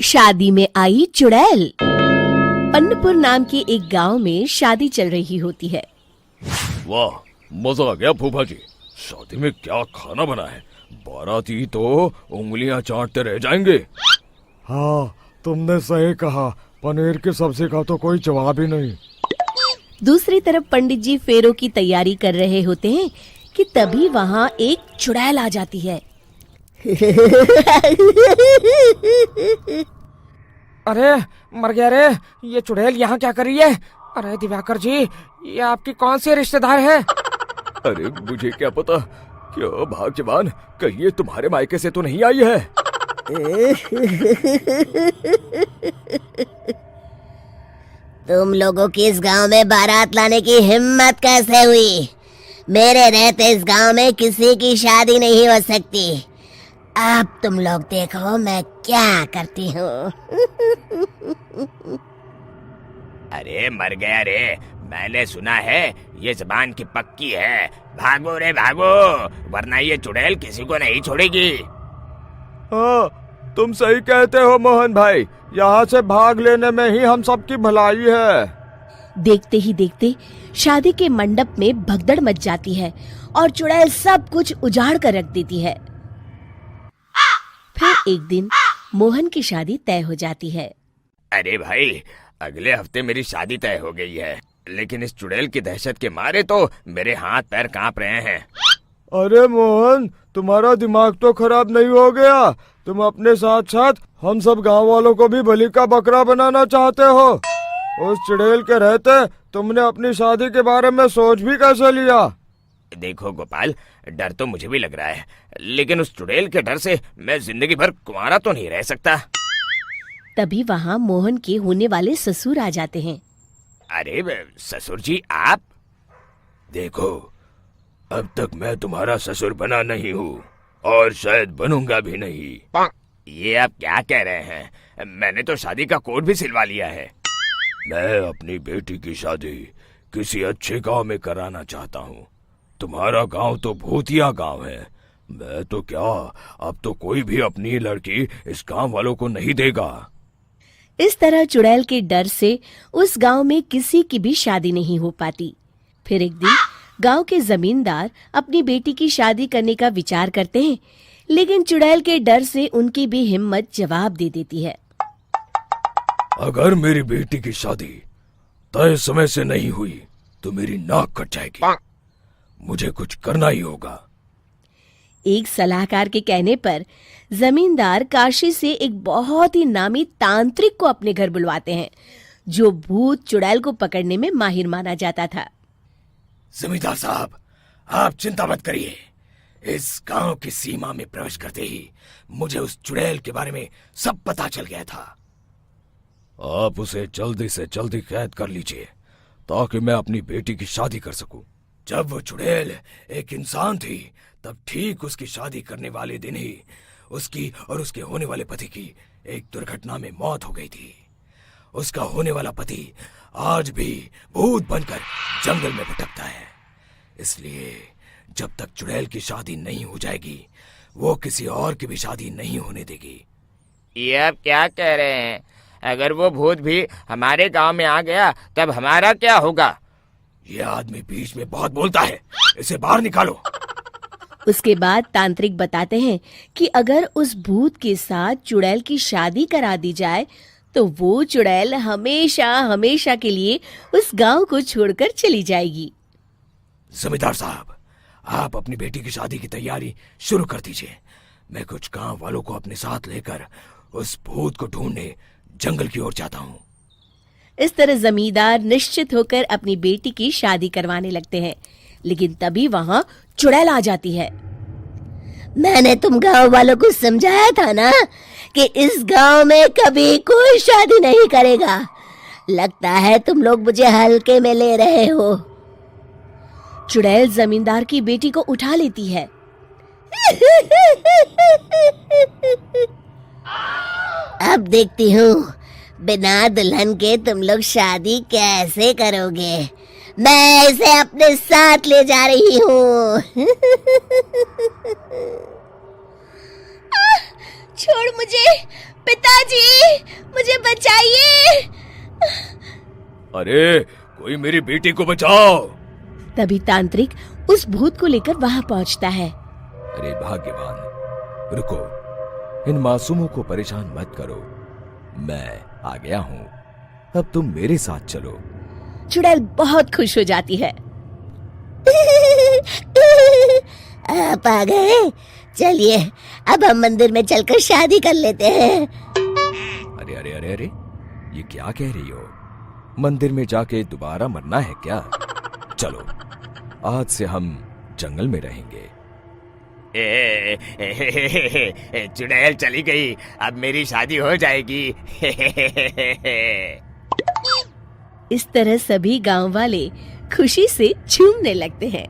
शादी में आई चुड़ैल। अन्नपुर नाम के एक गांव में शादी चल रही होती है। वाह, मजा आ गया फूफा जी। शादी में क्या खाना बना है, बाराती तो उंगलियां चाटते रह जाएंगे। हाँ, तुमने सही कहा, पनीर की सब्जी का तो कोई जवाब ही नहीं। दूसरी तरफ पंडित जी फेरों की तैयारी कर रहे होते हैं कि तभी वहाँ एक चुड़ैल आ जाती है। अरे मर गया रे, ये चुड़ैल यहाँ क्या कर रही है? अरे दिवाकर जी, ये आपकी कौन सी रिश्तेदार है? अरे मुझे क्या पता, क्या भाग्यवान, कहीं ये तुम्हारे मायके से तो नहीं आई है। तुम लोगों की इस गांव में बारात लाने की हिम्मत कैसे हुई? मेरे रहते इस गांव में किसी की शादी नहीं हो सकती। अब तुम लोग देखो मैं क्या करती हूँ। अरे मर गया रे, मैंने सुना है ये जबान की पक्की है। भागो रे भागो, वरना ये चुड़ैल किसी को नहीं छोड़ेगी। हाँ, तुम सही कहते हो मोहन भाई, यहाँ से भाग लेने में ही हम सबकी भलाई है। देखते ही देखते शादी के मंडप में भगदड़ मच जाती है और चुड़ैल सब कुछ उजाड़ कर रख देती है। फिर एक दिन मोहन की शादी तय हो जाती है। अरे भाई, अगले हफ्ते मेरी शादी तय हो गई है, लेकिन इस चुड़ैल की दहशत के मारे तो मेरे हाथ पैर कांप रहे हैं। अरे मोहन, तुम्हारा दिमाग तो खराब नहीं हो गया? तुम अपने साथ साथ हम सब गांव वालों को भी बलि का बकरा बनाना चाहते हो? उस चुड़ैल के रहते तुमने अपनी शादी के बारे में सोच भी कैसे लिया? देखो गोपाल, डर तो मुझे भी लग रहा है, लेकिन उस चुड़ैल के डर से मैं जिंदगी भर कुंवारा तो नहीं रह सकता। तभी वहाँ मोहन के होने वाले ससुर आ जाते हैं। अरे ससुर जी, आप? देखो, अब तक मैं तुम्हारा ससुर बना नहीं हूँ और शायद बनूंगा भी नहीं। ये आप क्या कह रहे हैं? मैंने तो शादी का कोड भी सिलवा लिया है। मैं अपनी बेटी की शादी किसी अच्छे गांव में कराना चाहता हूँ। तुम्हारा गांव तो भूतिया गांव है। मैं तो क्या, अब तो कोई भी अपनी लड़की इस गांव वालों को नहीं देगा। इस तरह चुड़ैल के डर से उस गांव में किसी की भी शादी नहीं हो पाती। फिर एक दिन गांव के जमींदार अपनी बेटी की शादी करने का विचार करते हैं, लेकिन चुड़ैल के डर से उनकी भी हिम्मत जवाब दे देती है। अगर मेरी बेटी की शादी तय समय से नहीं हुई तो मेरी नाक कट जाएगी। मुझे कुछ करना ही होगा। एक सलाहकार के कहने पर जमींदार काशी से एक बहुत ही नामी तांत्रिक को अपने घर बुलवाते हैं, जो भूत चुड़ैल को पकड़ने में माहिर माना जाता था। जमींदार साहब, आप चिंता मत करिए। इस गांव की सीमा में प्रवेश करते ही मुझे उस चुड़ैल के बारे में सब पता चल गया था। आप उसे जल्दी से जल्दी कैद कर लीजिए ताकि मैं अपनी बेटी की शादी कर सकूं। जब वो चुड़ैल एक इंसान थी, तब ठीक उसकी शादी करने वाले दिन ही उसकी और उसके होने वाले पति की एक दुर्घटना में मौत हो गई थी। उसका होने वाला पति आज भी भूत बनकर जंगल में भटकता है। इसलिए जब तक चुड़ैल की शादी नहीं हो जाएगी, वो किसी और की भी शादी नहीं होने देगी। ये आप क्या कह रहे हैं? अगर वो भूत भी हमारे गांव में आ गया तब हमारा क्या होगा? ये आदमी बीच में बहुत बोलता है, इसे बाहर निकालो। उसके बाद तांत्रिक बताते हैं कि अगर उस भूत के साथ चुड़ैल की शादी करा दी जाए तो वो चुड़ैल हमेशा हमेशा के लिए उस गांव को छोड़कर चली जाएगी। जमींदार साहब, आप अपनी बेटी की शादी की तैयारी शुरू कर दीजिए। मैं कुछ गांव वालों को अपने साथ लेकर उस भूत को ढूंढने जंगल की ओर जाता हूँ। इस तरह जमींदार निश्चित होकर अपनी बेटी की शादी करवाने लगते हैं, लेकिन तभी वहाँ चुड़ैल आ जाती है। मैंने तुम गांव वालों को समझाया था ना कि इस गांव में कभी कोई शादी नहीं करेगा। लगता है तुम लोग मुझे हल्के में ले रहे हो। चुड़ैल जमींदार की बेटी को उठा लेती है। अब देखती हूँ बिना दुल्हन के तुम लोग शादी कैसे करोगे। मैं इसे अपने साथ ले जा रही हूँ। छोड़ मुझे, पिताजी, मुझे बचाइए। अरे कोई मेरी बेटी को बचाओ। तभी तांत्रिक उस भूत को लेकर वहां पहुंचता है। अरे भाग्यवान, रुको, इन मासूमों को परेशान मत करो, मैं आ गया हूँ, अब तुम मेरे साथ चलो। चुड़ैल बहुत खुश हो जाती है। आप आ गए, चलिए अब हम मंदिर में चलकर शादी कर लेते हैं। अरे अरे अरे अरे, ये क्या कह रही हो? मंदिर में जाके दोबारा मरना है क्या? चलो, आज से हम जंगल में रहेंगे। चुड़ैल चली गई, अब मेरी शादी हो जाएगी। इस तरह सभी गांव वाले खुशी से झूमने लगते हैं।